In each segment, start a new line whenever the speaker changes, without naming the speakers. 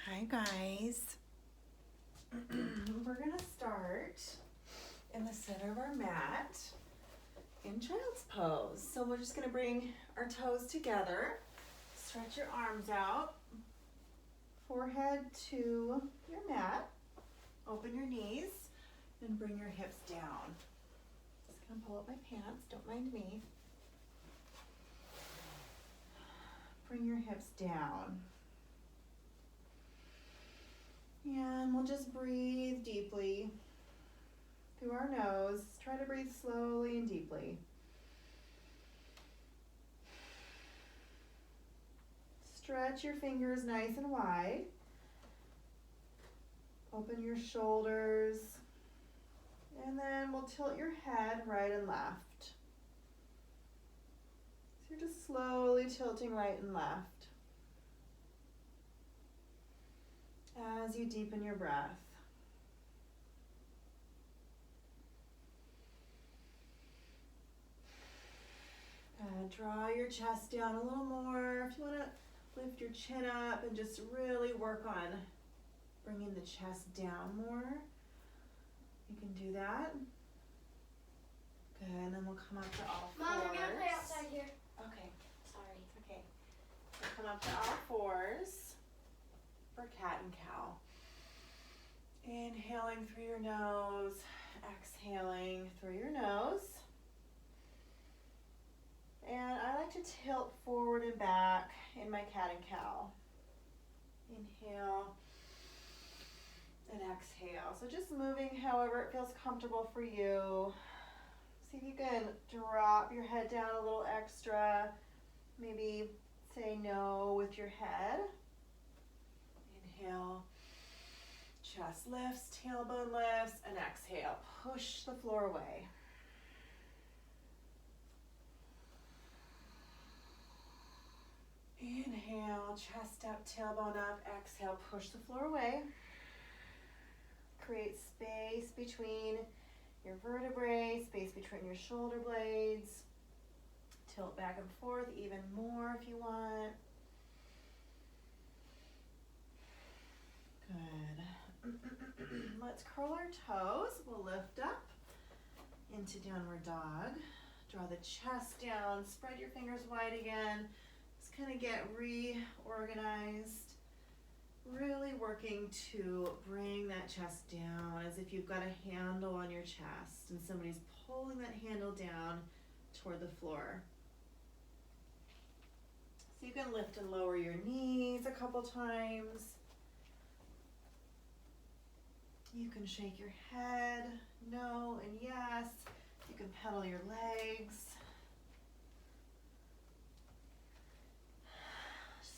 Hi guys. We're gonna start in the center of our mat in child's pose. So we're just gonna bring our toes together, stretch your arms out, forehead to your mat, open your knees, and bring your hips down. Just gonna pull up my pants, don't mind me. Bring your hips down. And we'll just breathe deeply through our nose. Try to breathe slowly and deeply. Stretch your fingers nice and wide. Open your shoulders. And then we'll tilt your head right and left. So you're just slowly tilting right and left as you deepen your breath. Draw your chest down a little more. If you want to lift your chin up and just really work on bringing the chest down more, you can do that. Good, and then we'll come up to all fours.
Mom, we're going to play outside here.
Okay.
Sorry.
Okay. We'll come up to all fours for cat and cow. Inhaling through your nose, exhaling through your nose. And I like to tilt forward and back in my cat and cow. Inhale and exhale. So just moving however it feels comfortable for you. See if you can drop your head down a little extra. Maybe say no with your head. Inhale, chest lifts, tailbone lifts, and exhale. Push the floor away. Inhale, chest up, tailbone up, exhale, push the floor away. Create space between your vertebrae, space between your shoulder blades. Tilt back and forth even more if you want. Good. Let's curl our toes. We'll lift up into downward dog. Draw the chest down, spread your fingers wide again. Just kind of get reorganized. Really working to bring that chest down as if you've got a handle on your chest and somebody's pulling that handle down toward the floor. So you can lift and lower your knees a couple times. You can shake your head, no and yes. You can pedal your legs.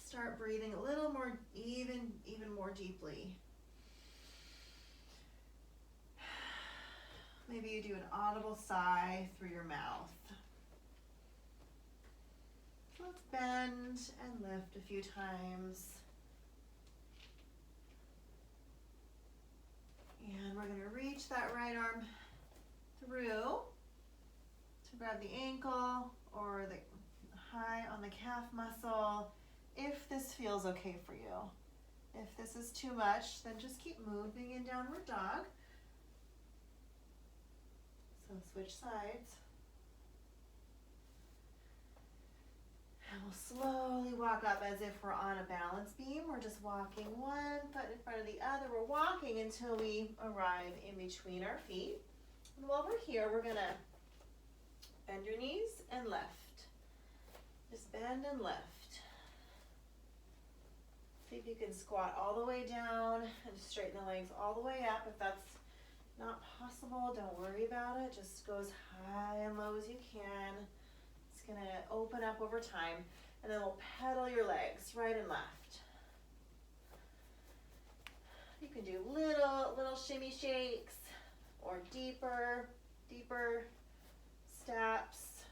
Start breathing a little more, even more deeply. Maybe you do an audible sigh through your mouth. Let's bend and lift a few times. And we're going to reach that right arm through to grab the ankle or the high on the calf muscle. If this feels okay for you. If this is too much, then just keep moving in downward dog. So switch sides. And we'll slowly walk up as if we're on a balance beam. We're just walking one foot in front of the other. We're walking until we arrive in between our feet. And while we're here, we're gonna bend your knees and lift. Just bend and lift. See if you can squat all the way down and straighten the legs all the way up. If that's not possible, don't worry about it. Just go as high and low as you can. It's gonna open up over time. And then we'll pedal your legs right and left. You can do little shimmy shakes or deeper steps.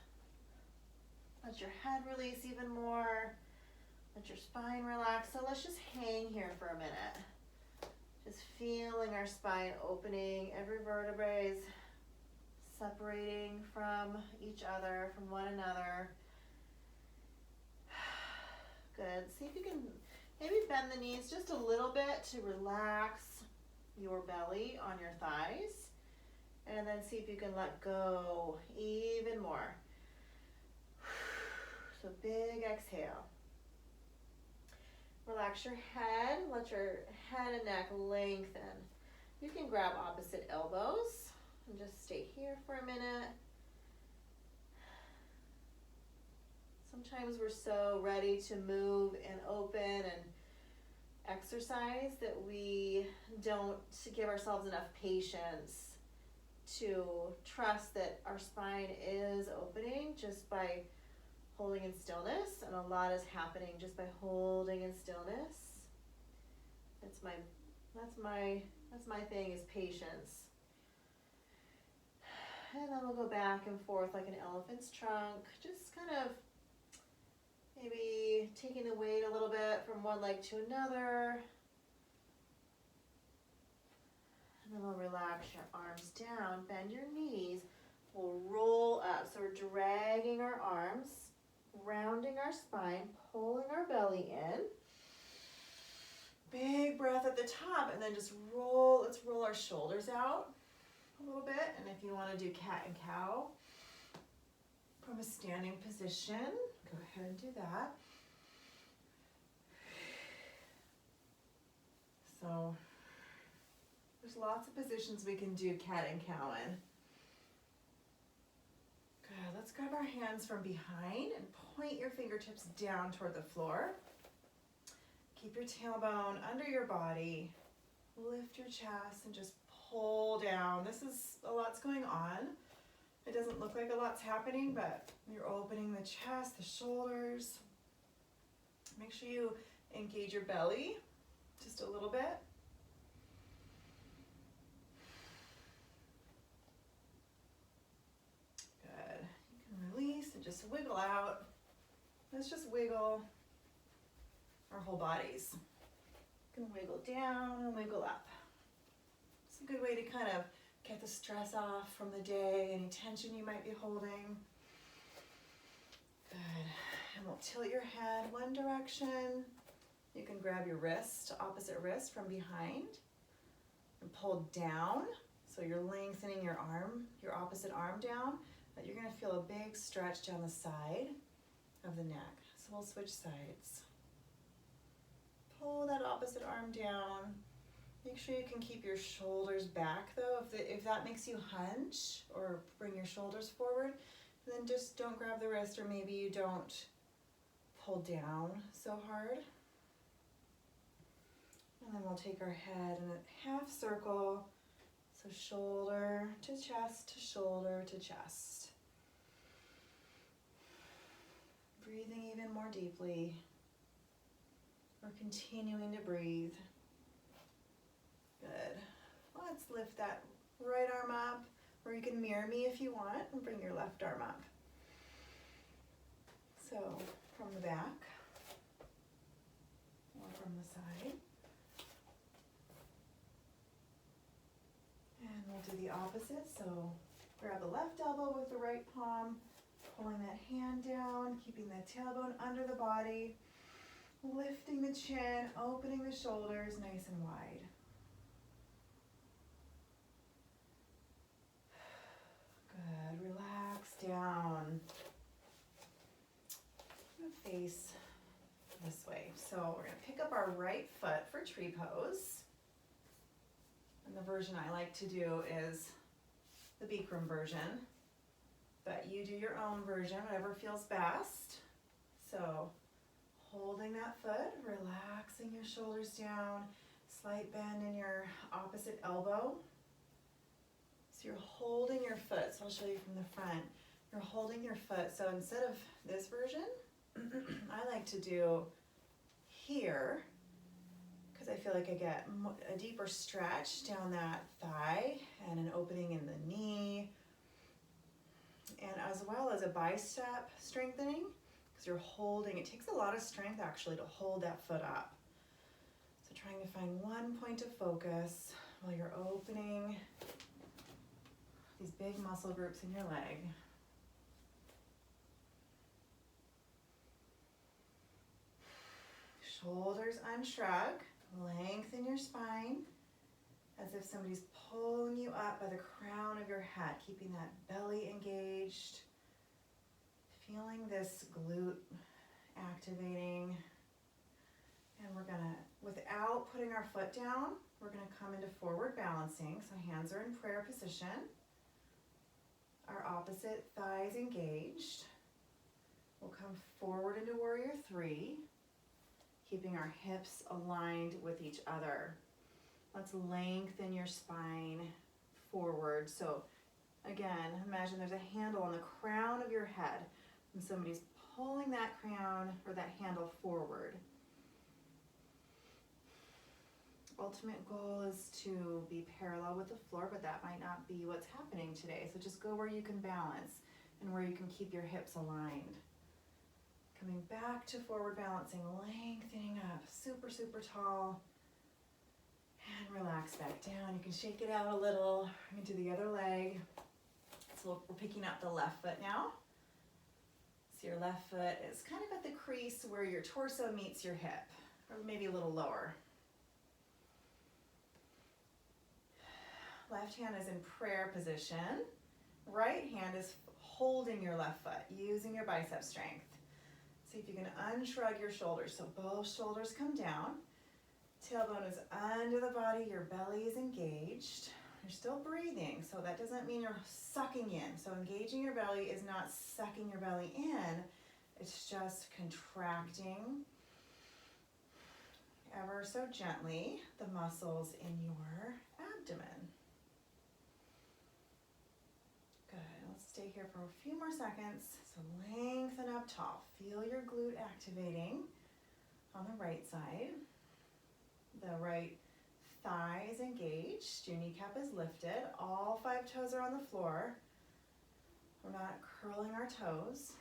Let your head release even more. Let your spine relax. So let's just hang here for a minute. Just feeling our spine opening. Every vertebrae is separating from each other, from one another. Good. See if you can Maybe bend the knees just a little bit to relax your belly on your thighs. And then see if you can let go even more. So big exhale. Relax your head. Let your head and neck lengthen. You can grab opposite elbows and just stay here for a minute. Sometimes we're so ready to move and open and exercise that we don't give ourselves enough patience to trust that our spine is opening just by holding in stillness, and a lot is happening just by holding in stillness. That's my thing, is patience. And then we'll go back and forth like an elephant's trunk, just kind of maybe taking the weight a little bit from one leg to another. And then we'll relax your arms down, bend your knees. We'll roll up. So we're dragging our arms, rounding our spine, pulling our belly in. Big breath at the top, and then just roll. Let's roll our shoulders out a little bit. And if you want to do cat and cow from a standing position, go ahead and do that. So there's lots of positions we can do cat and cow in. Good. Let's grab our hands from behind and point your fingertips down toward the floor. Keep your tailbone under your body. Lift your chest and just pull down. This is a lot's going on. It doesn't look like a lot's happening, but you're opening the chest, the shoulders. Make sure you engage your belly just a little bit. Good. You can release and just wiggle out. Let's just wiggle our whole bodies. You can wiggle down and wiggle up. It's a good way to kind of get the stress off from the day, any tension you might be holding. Good. And we'll tilt your head one direction. You can grab your wrist, opposite wrist from behind, and pull down. So you're lengthening your arm, your opposite arm down, but you're gonna feel a big stretch down the side of the neck. So we'll switch sides. Pull that opposite arm down. Make sure you can keep your shoulders back though. If that makes you hunch or bring your shoulders forward, then just don't grab the wrist, or maybe you don't pull down so hard. And then we'll take our head in a half circle. So shoulder to chest to shoulder to chest. Breathing even more deeply. We're continuing to breathe. Good. Let's lift that right arm up, or you can mirror me if you want and bring your left arm up. So from the back or from the side. And we'll do the opposite. So grab the left elbow with the right palm, pulling that hand down, keeping the tailbone under the body, lifting the chin, opening the shoulders nice and wide. Good. Relax down. I'm going to face this way. So we're going to pick up our right foot for tree pose. And the version I like to do is the Bikram version, but you do your own version, whatever feels best. So holding that foot, relaxing your shoulders down, slight bend in your opposite elbow. So you're holding your foot, so I'll show you from the front. You're holding your foot, so instead of this version, I like to do here, because I feel like I get a deeper stretch down that thigh and an opening in the knee, and as well as a bicep strengthening, because you're holding. It takes a lot of strength actually to hold that foot up. So trying to find one point of focus while you're opening these big muscle groups in your leg. Shoulders unshrug. Lengthen your spine as if somebody's pulling you up by the crown of your head, keeping that belly engaged. Feeling this glute activating. And we're gonna, without putting our foot down, we're gonna come into forward balancing. So hands are in prayer position. Our opposite thighs engaged. We'll come forward into warrior three, keeping our hips aligned with each other. Let's lengthen your spine forward. So again, imagine there's a handle on the crown of your head and somebody's pulling that crown or that handle forward. Ultimate goal is to be parallel with the floor, but that might not be what's happening today. So just go where you can balance and where you can keep your hips aligned. Coming back to forward balancing, lengthening up, super, super tall. And relax back down. You can shake it out a little into the other leg. So we're picking up the left foot now. So your left foot is kind of at the crease where your torso meets your hip, or maybe a little lower. Left hand is in prayer position. Right hand is holding your left foot, using your bicep strength. See if you can unshrug your shoulders. So both shoulders come down. Tailbone is under the body, your belly is engaged. You're still breathing, so that doesn't mean you're sucking in. So engaging your belly is not sucking your belly in, it's just contracting ever so gently the muscles in your abdomen. Good, let's stay here for a few more seconds. So lengthen up tall, feel your glute activating on the right side. The right thigh is engaged, your kneecap is lifted, all 5 toes are on the floor. We're not curling our toes.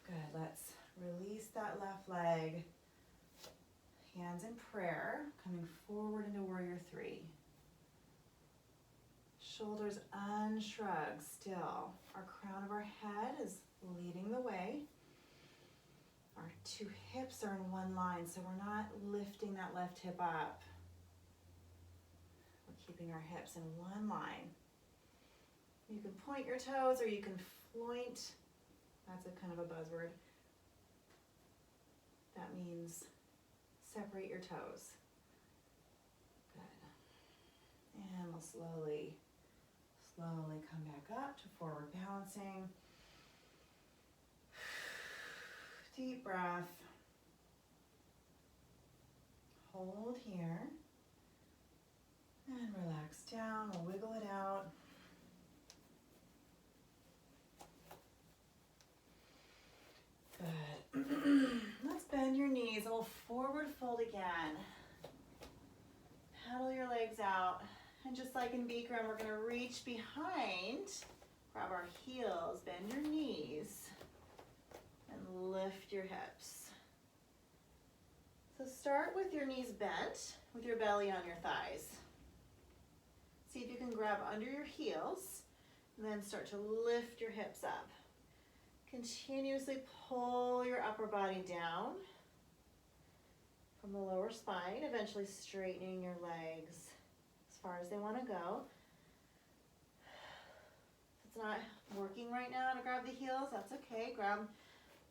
Good, let's release that left leg. Hands in prayer, coming forward into warrior three. Shoulders unshrug still. Our crown of our head is leading the way. Our 2 hips are in one line, so we're not lifting that left hip up. We're keeping our hips in one line. You can point your toes or you can floint. That's a kind of a buzzword. That means separate your toes. Good. And we'll slowly come back up to forward balancing. Deep breath. Hold here. And relax down. We'll wiggle it out. Good. Let's bend your knees and we'll forward fold again. Paddle your legs out. And just like in Bikram, we're going to reach behind, grab our heels, bend your knees, and lift your hips. So start with your knees bent, with your belly on your thighs. See if you can grab under your heels, and then start to lift your hips up. Continuously pull your upper body down from the lower spine, eventually straightening your legs as far as they want to go. If it's not working right now to grab the heels, that's okay.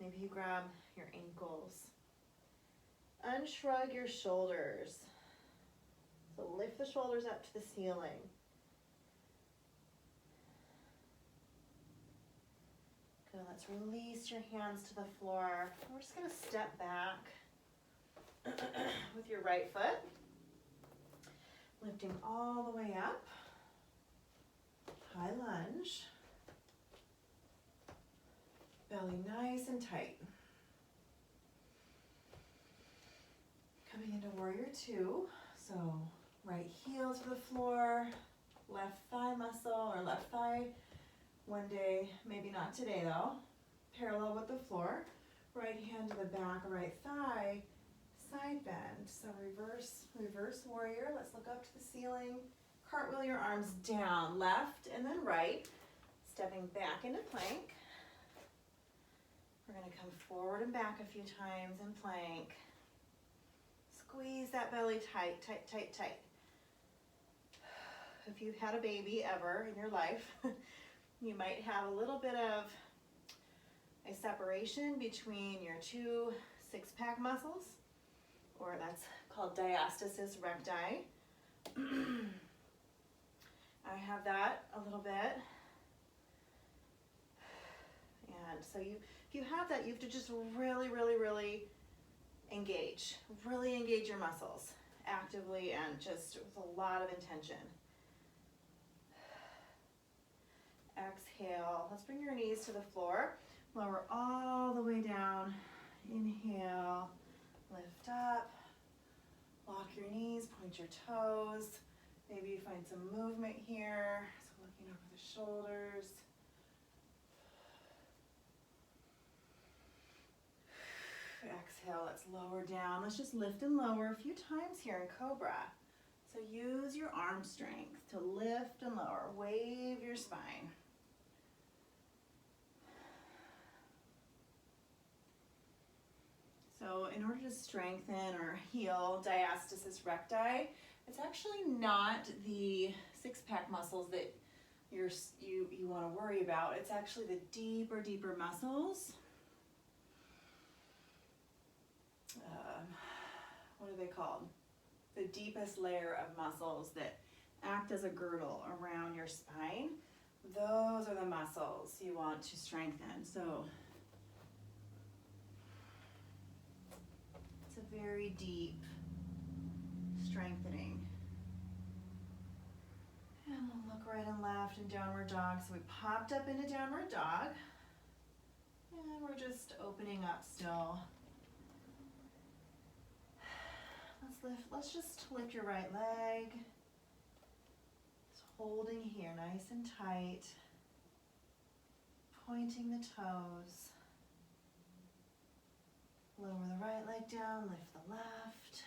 Maybe you grab your ankles. Unshrug your shoulders. So lift the shoulders up to the ceiling. Good, let's release your hands to the floor. We're just gonna step back with your right foot. Lifting all the way up. High lunge. Belly nice and tight. Coming into warrior two. So right heel to the floor, left thigh muscle or left thigh. One day, maybe not today though. Parallel with the floor. Right hand to the back, right thigh. Side bend. So reverse warrior. Let's look up to the ceiling. Cartwheel your arms down, left and then right. Stepping back into plank. We're going to come forward and back a few times in plank. squeeze that belly tight, tight, tight, tight. If you've had a baby ever in your life, you might have a little bit of a separation between your two six-pack muscles, or that's called diastasis recti. I have that a little bit. And so if you have that, you have to just really, really, really engage your muscles actively and just with a lot of intention. Exhale. Let's bring your knees to the floor. Lower all the way down. Inhale. Lift up. Lock your knees. Point your toes. Maybe you find some movement here. So looking over the shoulders. Exhale. Let's lower down. Let's just lift and lower a few times here in Cobra. So use your arm strength to lift and lower. Wave your spine. So in order to strengthen or heal diastasis recti, it's actually not the six-pack muscles that you want to worry about. It's actually the deeper muscles. What are they called? The deepest layer of muscles that act as a girdle around your spine. Those are the muscles you want to strengthen. So it's a very deep strengthening. And we'll look right and left in downward dog. So we popped up into downward dog. And we're just opening up still. Let's just lift your right leg. Just holding here nice and tight. Pointing the toes. Lower the right leg down, lift the left.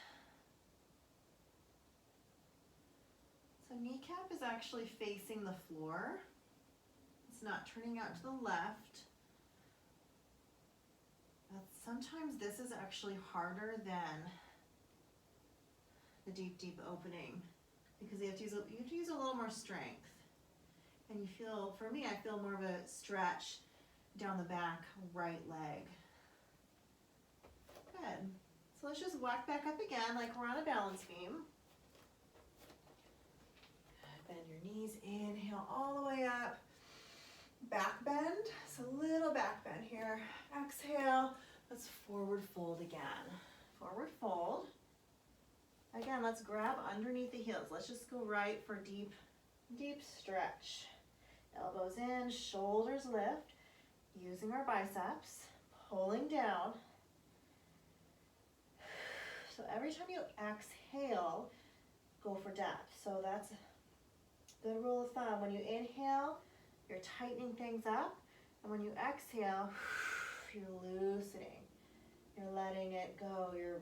So kneecap is actually facing the floor. It's not turning out to the left. Sometimes this is actually harder than the deep opening because you have to use a little more strength. And you feel, for me, I feel more of a stretch down the back right leg. Good. So let's just walk back up again like we're on a balance beam. Bend your knees, inhale all the way up. Back bend, so little back bend here. Exhale, let's forward fold again. Forward fold. Again, let's grab underneath the heels. Let's just go right for deep stretch. Elbows in, shoulders lift, using our biceps, pulling down. So every time you exhale, go for depth. So that's a good rule of thumb. When you inhale, you're tightening things up. And when you exhale, you're loosening. You're letting it go. You're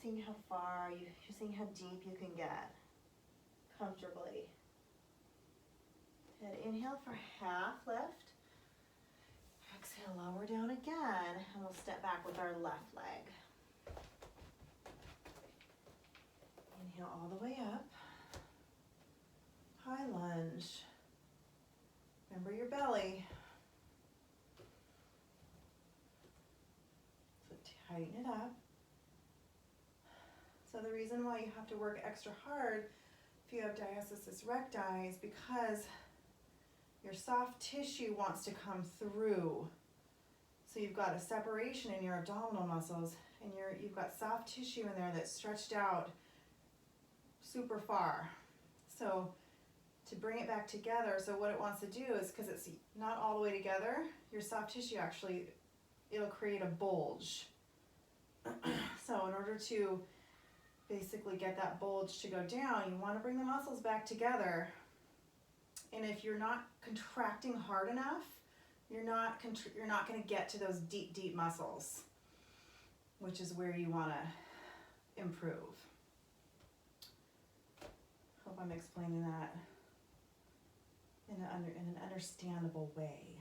seeing how far, you're seeing how deep you can get comfortably. Good. Inhale for half lift. Exhale, lower down again, and we'll step back with our left leg. Inhale all the way up. High lunge. Remember your belly. So tighten it up. So the reason why you have to work extra hard if you have diastasis recti is because your soft tissue wants to come through. So you've got a separation in your abdominal muscles, and you've got soft tissue in there that's stretched out super far. So to bring it back together, so what it wants to do is, because it's not all the way together, your soft tissue actually, it'll create a bulge. So in order to basically get that bulge to go down, you want to bring the muscles back together. And if you're not contracting hard enough, you're not going to get to those deep muscles, which is where you want to improve. Hope I'm explaining that in an understandable way.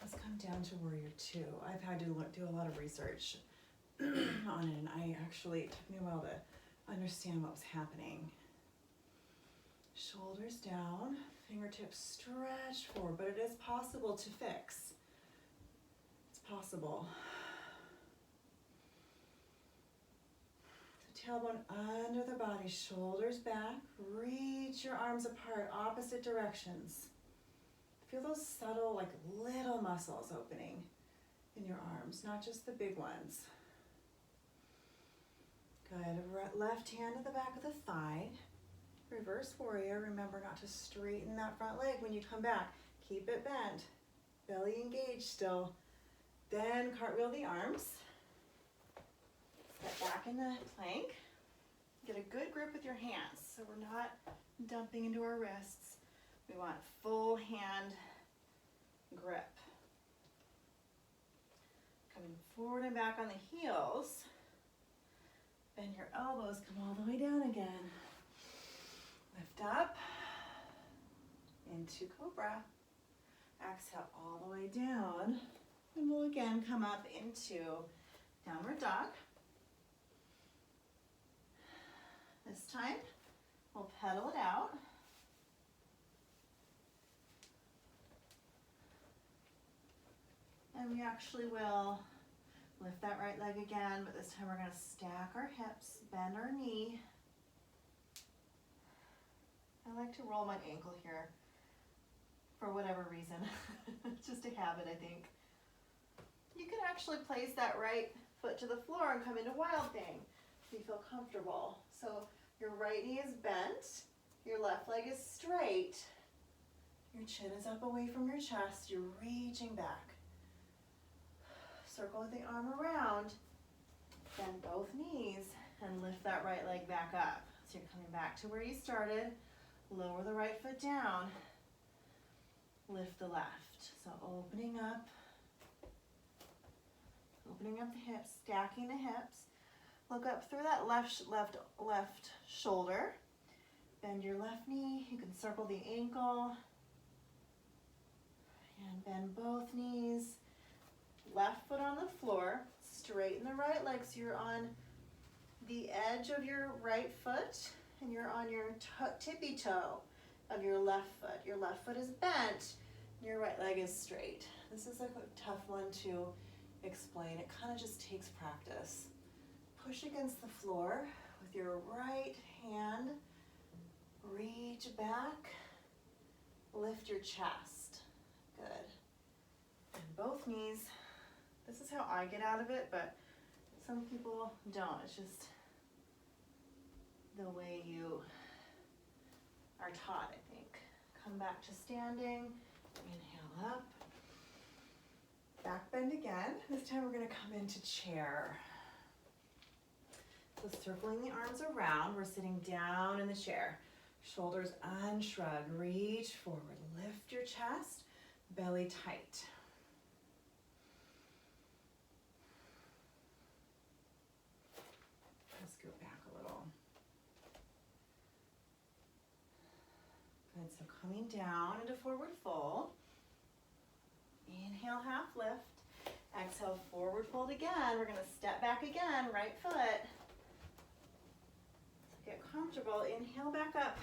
Let's come down to Warrior Two. I've had to do a lot of research on it, and it took me a while to understand what was happening. Shoulders down, fingertips stretch forward, but it is possible to fix. It's possible. So tailbone under the body, shoulders back, reach your arms apart, opposite directions. Feel those subtle, like little muscles opening in your arms, not just the big ones. Good. Left hand to the back of the thigh. Reverse warrior. Remember not to straighten that front leg when you come back. Keep it bent. Belly engaged still. Then cartwheel the arms. Step back in the plank. Get a good grip with your hands so we're not dumping into our wrists. We want full hand grip. Coming forward and back on the heels. Bend your elbows, come all the way down again. Lift up into cobra. Exhale all the way down. And we'll again come up into downward dog. This time, we'll pedal it out. And we actually will lift that right leg again, but this time we're going to stack our hips, bend our knee. I like to roll my ankle here for whatever reason. It's just a habit, I think. You can actually place that right foot to the floor and come into wild thing if you feel comfortable. So your right knee is bent, your left leg is straight, your chin is up away from your chest, you're reaching back. Circle the arm around, bend both knees, and lift that right leg back up. So you're coming back to where you started, lower the right foot down, lift the left. So opening up the hips, stacking the hips. Look up through that left shoulder. Bend your left knee. You can circle the ankle. And bend both knees. Left foot on the floor. Straighten the right leg so you're on the edge of your right foot and you're on your tippy toe of your left foot. Your left foot is bent. Your right leg is straight. This is like a tough one to explain. It kind of just takes practice. Push against the floor with your right hand. Reach back. Lift your chest. Good. And both knees. This is how I get out of it, but some people don't. It's just the way you are taught, I think. Come back to standing. Inhale up. Back bend again. This time we're going to come into chair. So circling the arms around, we're sitting down in the chair. Shoulders unshrug, reach forward, lift your chest, belly tight. Let's go back a little. Good, so coming down into forward fold. Inhale, half lift. Exhale, forward fold again. We're going to step back again, right foot. Get comfortable. Inhale back up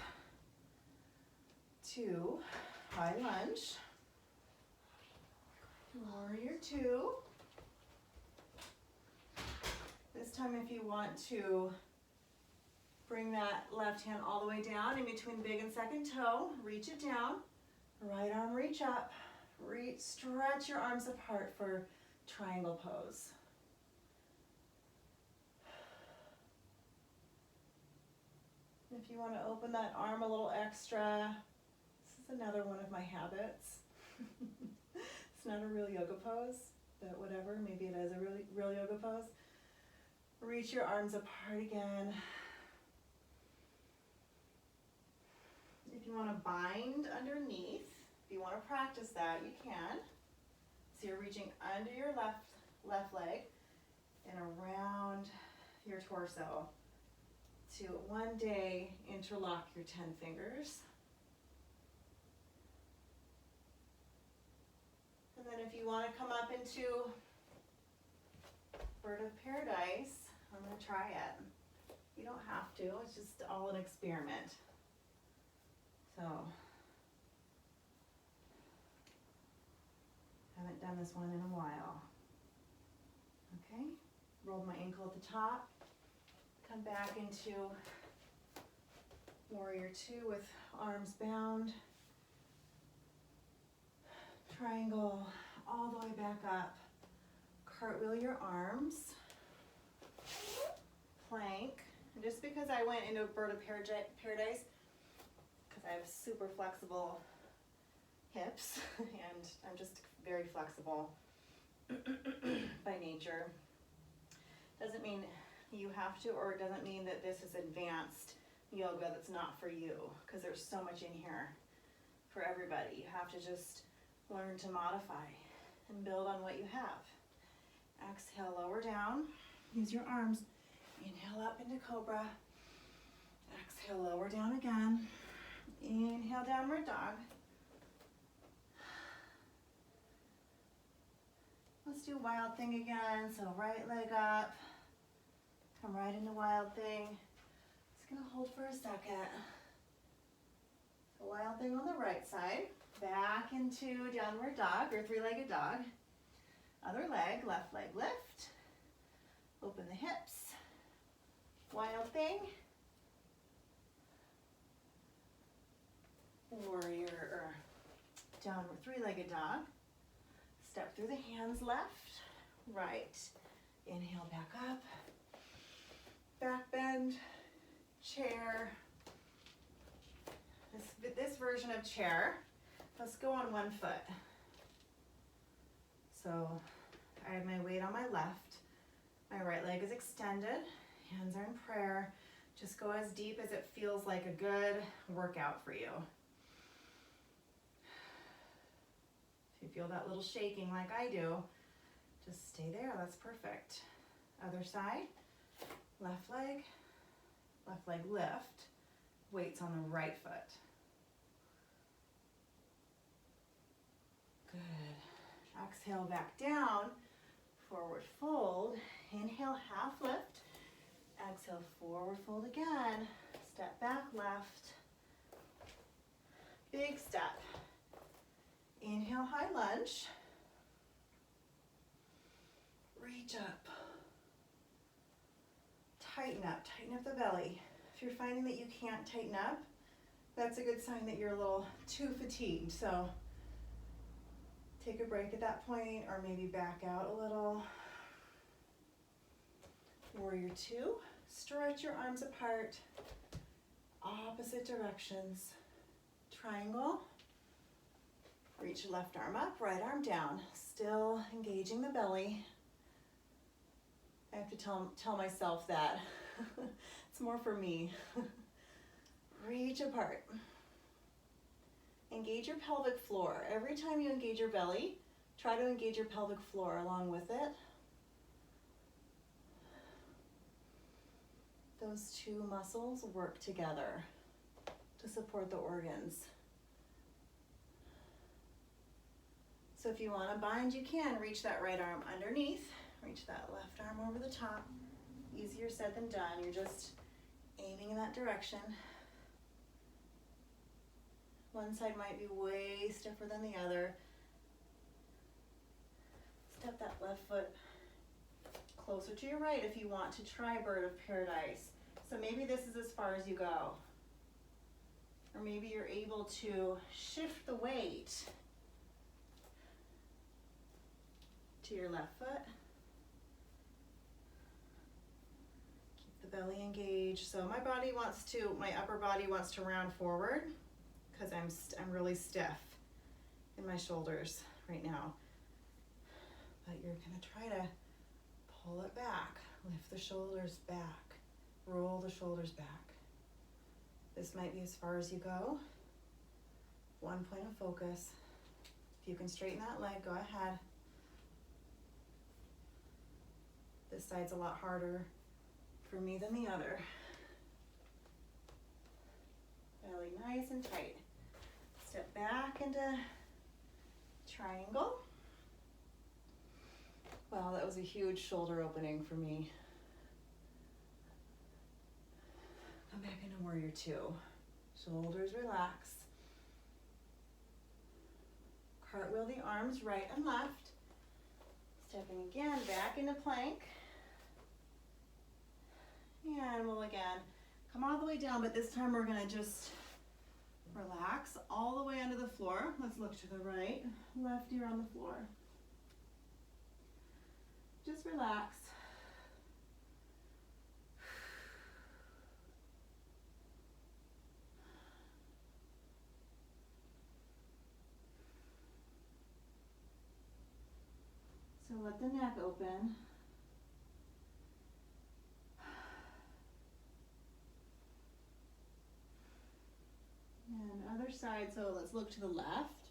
to high lunge. Warrior two. This time if you want to bring that left hand all the way down in between big and second toe, reach it down. Right arm reach up. Stretch your arms apart for triangle pose. If you want to open that arm a little extra, this is another one of my habits. It's not a real yoga pose, but whatever, maybe it is a real yoga pose. Reach your arms apart again. If you want to bind underneath, if you want to practice that, you can. So you're reaching under your left leg and around your torso to one day interlock your 10 fingers. And then if you want to come up into bird of paradise, I'm going to try it. You don't have to. It's just all an experiment. So, haven't done this one in a while. Okay, rolled my ankle at the top. Come back into warrior two with arms bound. Triangle all the way back up. Cartwheel your arms. Plank. And just because I went into bird of paradise, because I have super flexible hips and I'm just very flexible by nature. Doesn't mean you have to, or it doesn't mean that this is advanced yoga that's not for you, because there's so much in here for everybody. You have to just learn to modify and build on what you have. Exhale, lower down. Use your arms. Inhale up into cobra. Exhale, lower down again. Inhale, downward dog. Let's do wild thing again. So right leg up. Come right into wild thing. Just gonna hold for a second. So wild thing on the right side. Back into downward dog or three-legged dog. Other leg, left leg lift. Open the hips. Wild thing. Warrior or downward three-legged dog. Step through the hands left, right. Inhale back up. Back bend, chair. This version of chair, let's go on one foot. So I have my weight on my left. My right leg is extended. Hands are in prayer. Just go as deep as it feels like a good workout for you. If you feel that little shaking like I do, just stay there. That's perfect. Other side. Left leg lift. Weights on the right foot. Good. Exhale back down. Forward fold. Inhale, half lift. Exhale, forward fold again. Step back left. Big step. Inhale, high lunge. Reach up. Tighten up the belly. If you're finding that you can't tighten up, that's a good sign that you're a little too fatigued. So take a break at that point, or maybe back out a little. Warrior two, stretch your arms apart, opposite directions. Triangle, reach left arm up, right arm down, still engaging the belly. I have to tell myself that. It's more for me. Reach apart. Engage your pelvic floor. Every time you engage your belly, try to engage your pelvic floor along with it. Those two muscles work together to support the organs. So if you want to bind, you can. Reach that right arm underneath. Reach that left arm over the top. Easier said than done. You're just aiming in that direction. One side might be way stiffer than the other. Step that left foot closer to your right if you want to try bird of paradise. So maybe this is as far as you go. Or maybe you're able to shift the weight to your left foot. Keep the belly engaged. So my upper body wants to round forward because I'm really stiff in my shoulders right now. But you're gonna try to pull it back. Lift the shoulders back. Roll the shoulders back. This might be as far as you go. One point of focus. If you can straighten that leg, go ahead. This side's a lot harder for me than the other. Belly nice and tight. Step back into triangle. Wow, that was a huge shoulder opening for me. Warrior two. Shoulders relax. Cartwheel the arms right and left. Stepping again back into plank. And we'll again come all the way down, but this time we're gonna just relax all the way under the floor. Let's look to the right, left ear on the floor. Just relax. So let the neck open. And other side, so let's look to the left.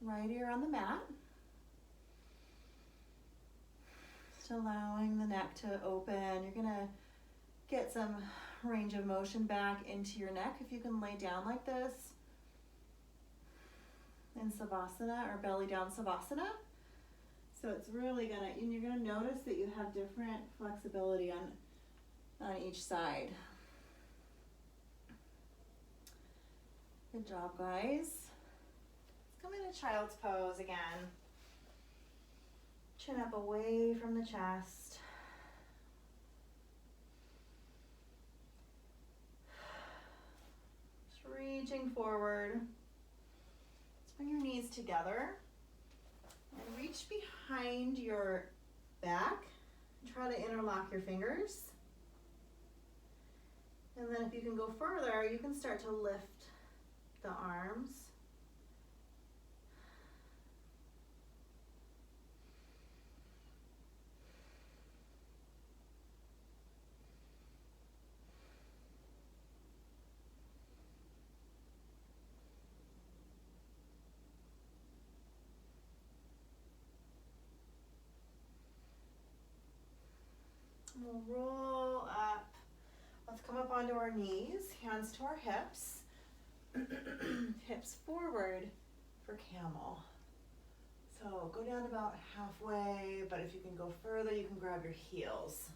Right ear on the mat. Just allowing the neck to open. You're gonna get some range of motion back into your neck if you can lay down like this in Savasana or belly down Savasana. So it's really gonna, and you're gonna notice that you have different flexibility on each side. Good job, guys. Let's come into child's pose again. Chin up away from the chest. Just reaching forward. Let's bring your knees together. And reach behind your back. Try to interlock your fingers. And then if you can go further, you can start to lift the arms. We'll roll up. Let's come up onto our knees, hands to our hips. Hips forward for camel. So go down about halfway, but if you can go further, you can grab your heels.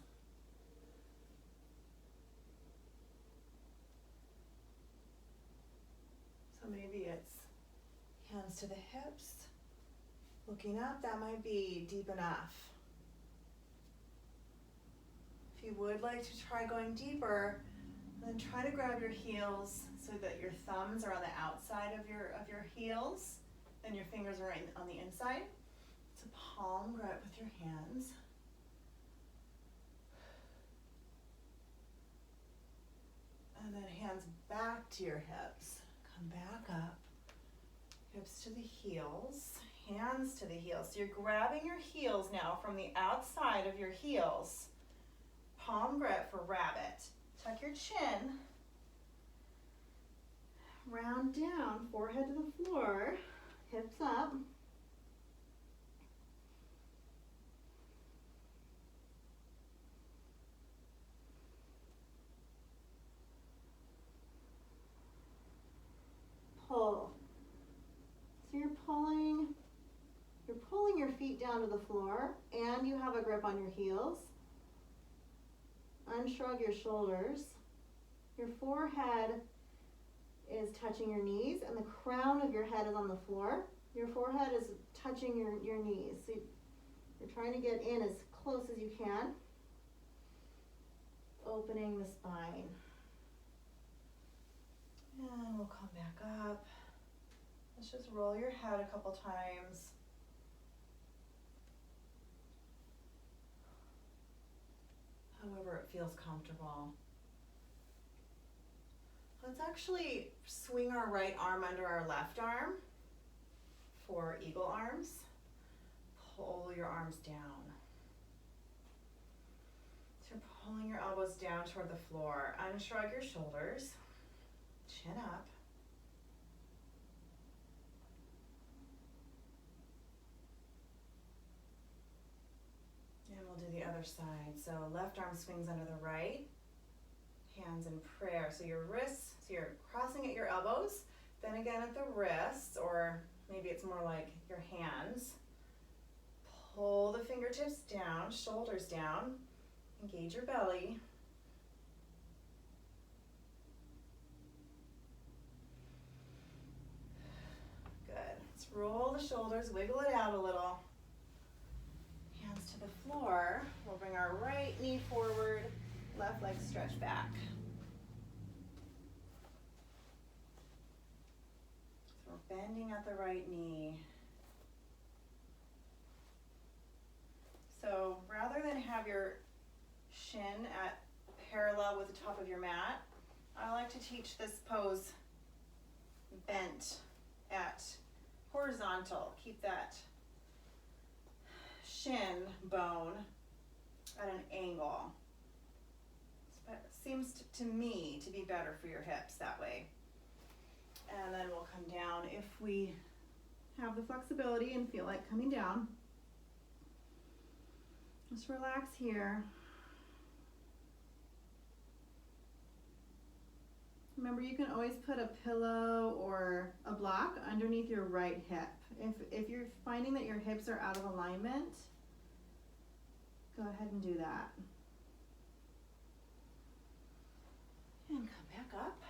So maybe it's hands to the hips, looking up. That might be deep enough. If you would like to try going deeper, then try to grab your heels so that your thumbs are on the outside of your heels and your fingers are on the inside. It's a palm grip with your hands. And then hands back to your hips. Come back up. Hips to the heels, hands to the heels. So you're grabbing your heels now from the outside of your heels. Palm grip for rabbit. Tuck your chin. Round down, forehead to the floor, hips up. Pull. So you're pulling your feet down to the floor and you have a grip on your heels. Unshrug your shoulders. Your forehead is touching your knees and the crown of your head is on the floor. Your forehead is touching your knees. So you're trying to get in as close as you can. Opening the spine. And we'll come back up. Let's just roll your head a couple times. However it feels comfortable. Let's actually swing our right arm under our left arm for eagle arms. Pull your arms down. So you're pulling your elbows down toward the floor. Unshrug your shoulders. Chin up. And we'll do the other side. So left arm swings under the right. Hands in prayer. So your wrists, so you're crossing at your elbows, then again at the wrists, or maybe it's more like your hands. Pull the fingertips down, shoulders down, engage your belly. the shoulders, wiggle it out a little. Hands to the floor. We'll bring our right knee forward, left leg stretch back. So we're bending at the right knee. So rather than have your shin at parallel with the top of your mat, I like to teach this pose bent at horizontal. Keep that shin bone at an angle. It seems to me to be better for your hips that way. And then we'll come down if we have the flexibility and feel like coming down. Just relax here. Remember, you can always put a pillow or a block underneath your right hip. If you're finding that your hips are out of alignment, go ahead and do that. And come back up.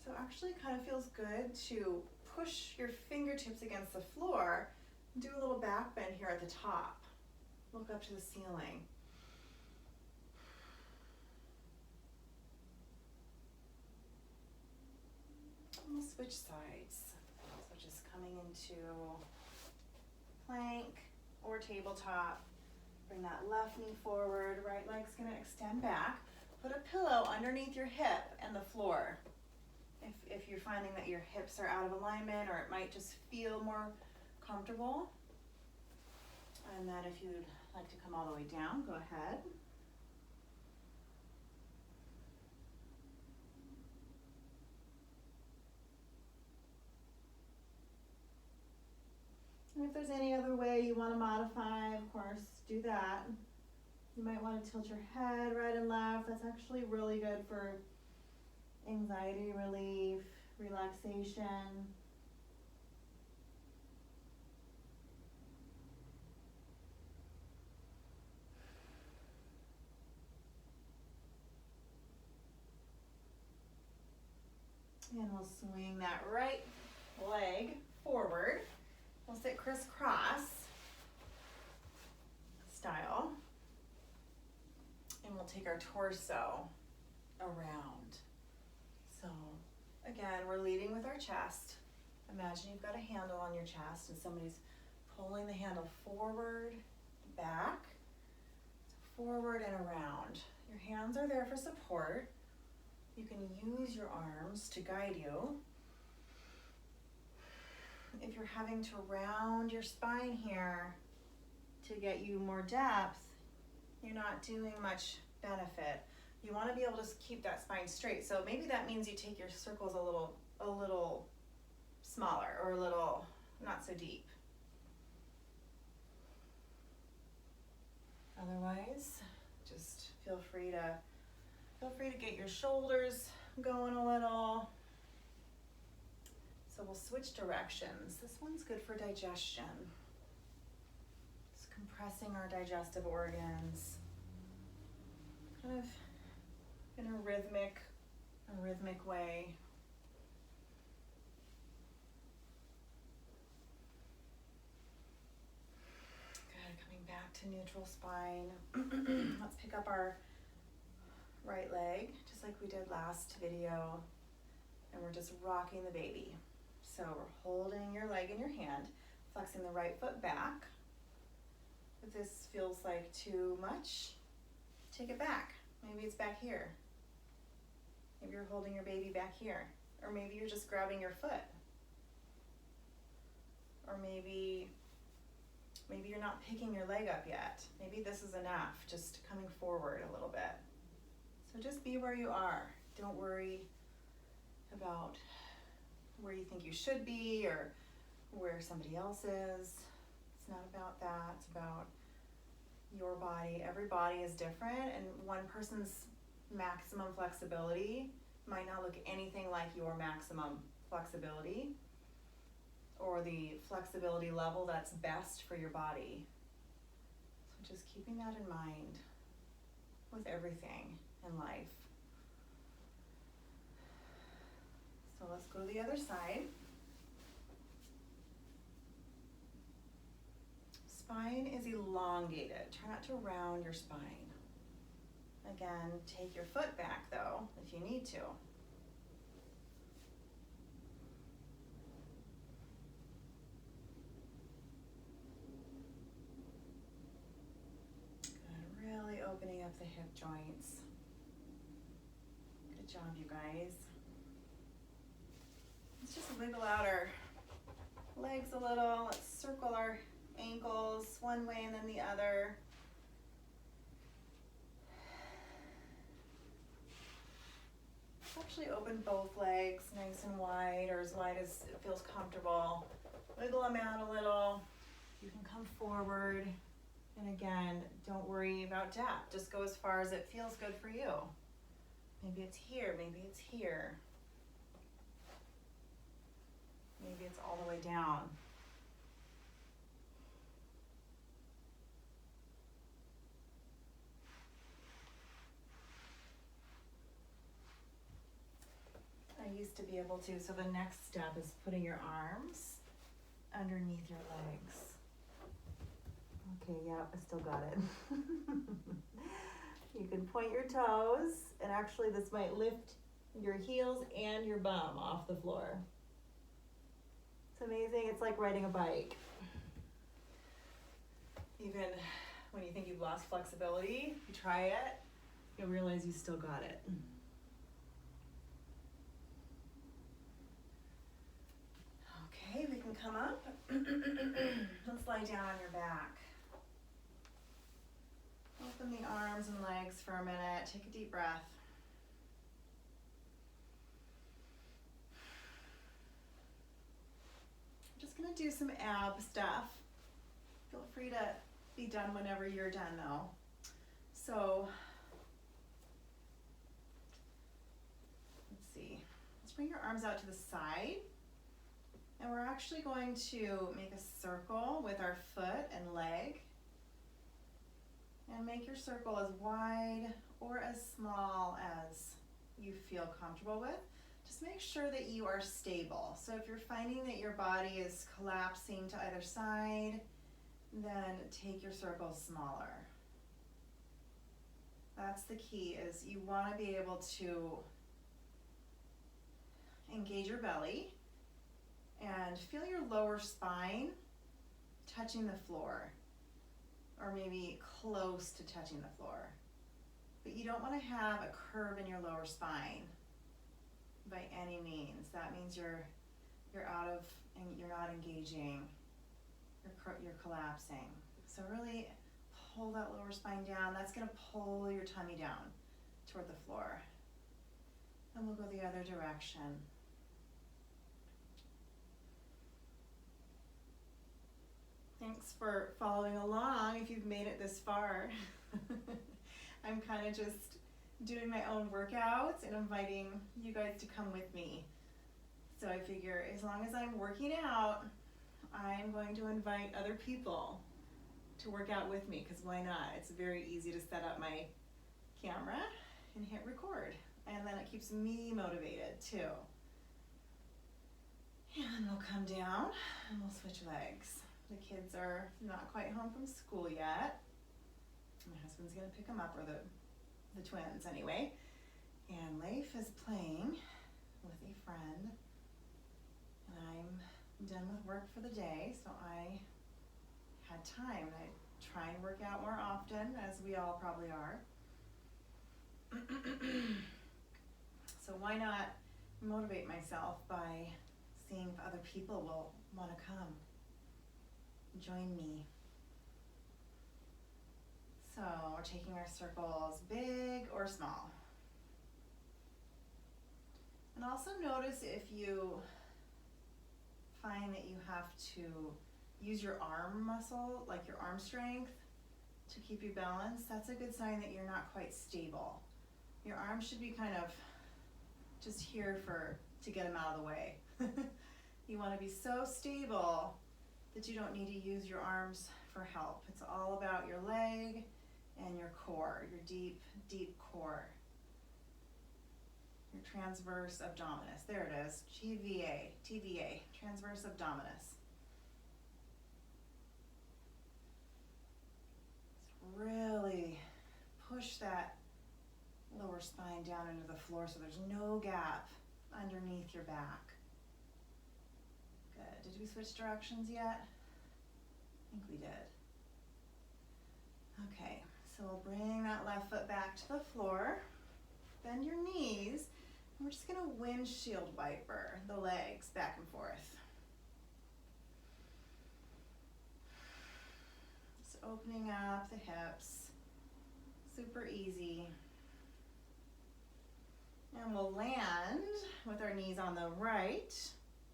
So actually it kind of feels good to push your fingertips against the floor. Do a little back bend here at the top. Look up to the ceiling. We'll switch sides. So just coming into plank or tabletop. Bring that left knee forward, right leg's gonna extend back. Put a pillow underneath your hip and the floor. If you're finding that your hips are out of alignment, or it might just feel more comfortable. And then if you'd like to come all the way down, go ahead. And if there's any other way you want to modify, of course, do that. You might want to tilt your head right and left. That's actually really good for anxiety relief, relaxation. And we'll swing that right leg forward. We'll sit crisscross style. And we'll take our torso around. So again, we're leading with our chest. Imagine you've got a handle on your chest and somebody's pulling the handle forward, back, forward and around. Your hands are there for support. You can use your arms to guide you. If you're having to round your spine here to get you more depth, you're not doing much benefit. You want to be able to keep that spine straight. So maybe that means you take your circles a little smaller, or a little not so deep. Otherwise, just feel free to get your shoulders going a little. So we'll switch directions. This one's good for digestion. It's compressing our digestive organs. Kind of in a rhythmic way. Good, coming back to neutral spine. Let's pick up our right leg, just like we did last video, and we're just rocking the baby. So we're holding your leg in your hand, flexing the right foot back. If this feels like too much, take it back. Maybe it's back here. Maybe you're holding your baby back here. Or maybe you're just grabbing your foot. Or maybe you're not picking your leg up yet. Maybe this is enough, just coming forward a little bit. So just be where you are. Don't worry about where you think you should be or where somebody else is. It's not about that. It's about your body. Every body is different, and one person's maximum flexibility might not look anything like your maximum flexibility or the flexibility level that's best for your body. So just keeping that in mind with everything in life. So let's go to the other side. spine is elongated. Try not to round your spine. Again, take your foot back though, if you need to. Good, really opening up the hip joints. Good job, you guys. Let's just wiggle out our legs a little. Let's circle our ankles one way and then the other. Actually open both legs nice and wide, or as wide as it feels comfortable. Wiggle them out a little. You can come forward. And again, don't worry about depth. Just go as far as it feels good for you. Maybe it's here, maybe it's here. Maybe it's all the way down. I used to be able to, so the next step is putting your arms underneath your legs. Okay, yeah, I still got it. You can point your toes, and actually this might lift your heels and your bum off the floor. It's amazing, it's like riding a bike. Even when you think you've lost flexibility, you try it, you'll realize you still got it. Okay, we can come up. Let's lie down on your back. Open the arms and legs for a minute. Take a deep breath. I'm just gonna do some ab stuff. Feel free to be done whenever you're done though. So, let's see. Let's bring your arms out to the side. And we're actually going to make a circle with our foot and leg. And make your circle as wide or as small as you feel comfortable with. Just make sure that you are stable. So if you're finding that your body is collapsing to either side, then take your circle smaller. That's the key, is you want to be able to engage your belly and feel your lower spine touching the floor, or maybe close to touching the floor. But you don't want to have a curve in your lower spine by any means. That means you're out of, and you're not engaging, you're collapsing. So really pull that lower spine down. That's going to pull your tummy down toward the floor. And we'll go the other direction. Thanks for following along if you've made it this far. I'm kind of just doing my own workouts and inviting you guys to come with me. So I figure as long as I'm working out, I'm going to invite other people to work out with me, because why not? It's very easy to set up my camera and hit record, and then it keeps me motivated too. And we'll come down and we'll switch legs. The kids are not quite home from school yet. My husband's gonna pick them up, or the twins anyway. And Leif is playing with a friend. And I'm done with work for the day, so I had time. I try and work out more often, as we all probably are. So why not motivate myself by seeing if other people will want to come join me. So we're taking our circles big or small. And also notice if you find that you have to use your arm muscle, like your arm strength, to keep you balanced. That's a good sign that you're not quite stable. Your arms should be kind of just here to get them out of the way. You want to be so stable that you don't need to use your arms for help. It's all about your leg and your core, your deep, deep core. Your transverse abdominis. There it is. TVA, transverse abdominis. really push that lower spine down into the floor so there's no gap underneath your back. Good. Did we switch directions yet? I think we did. Okay, so we'll bring that left foot back to the floor. Bend your knees. And we're just gonna windshield wiper the legs back and forth. Just opening up the hips. Super easy. And we'll land with our knees on the right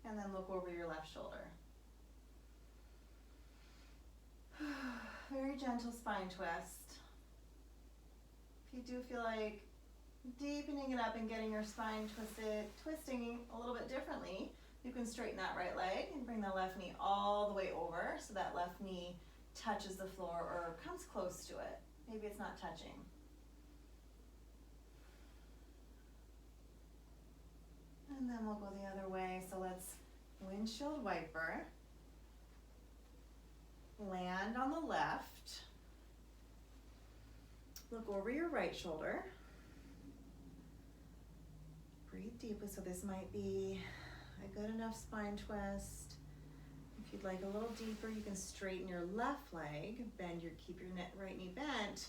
and then look over your left shoulder. Very gentle spine twist. If you do feel like deepening it up and getting your spine twisting a little bit differently, you can straighten that right leg and bring the left knee all the way over so that left knee touches the floor or comes close to it. Maybe it's not touching. And then we'll go the other way. So let's windshield wiper. Land on the left. Look over your right shoulder. Breathe deeply. So this might be a good enough spine twist. If you'd like a little deeper, you can straighten your left leg, keep your right knee bent,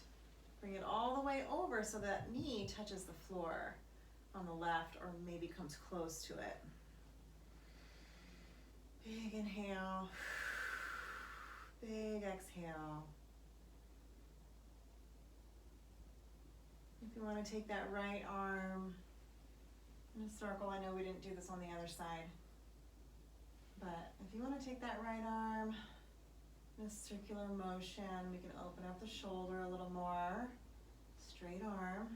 bring it all the way over so that knee touches the floor on the left or maybe comes close to it. Big inhale, big exhale. If you want to take that right arm in a circle, I know we didn't do this on the other side, but if you want to take that right arm in a circular motion, we can open up the shoulder a little more. Straight arm.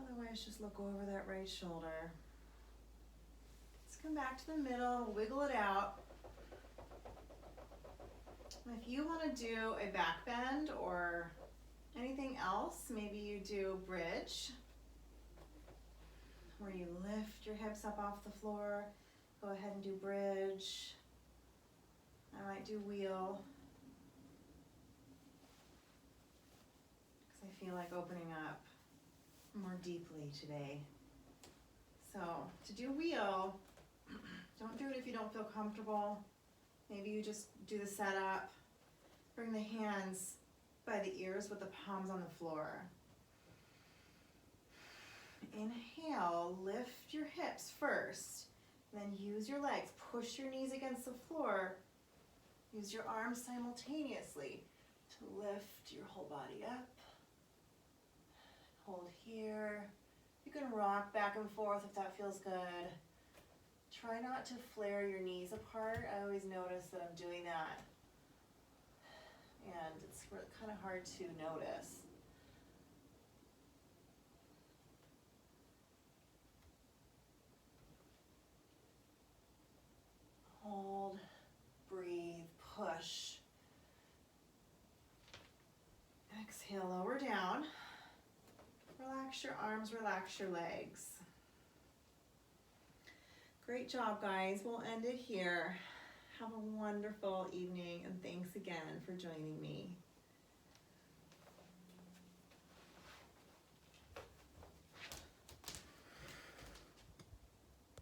Otherwise, just look over that right shoulder. Let's come back to the middle, wiggle it out. If you want to do a back bend or anything else, maybe you do bridge, where you lift your hips up off the floor. Go ahead and do bridge. I might do wheel, because I feel like opening up more deeply today. So to do wheel, don't do it if you don't feel comfortable. Maybe you just do the setup. Bring the hands by the ears with the palms on the floor. Inhale, lift your hips first, then use your legs. Push your knees against the floor. Use your arms simultaneously to lift your whole body up. Hold here. You can rock back and forth if that feels good. Try not to flare your knees apart. I always notice that I'm doing that, and it's kind of hard to notice. Hold, breathe, push. Exhale, lower down. Relax your arms, relax your legs. Great job, guys. We'll end it here. Have a wonderful evening, and thanks again for joining me.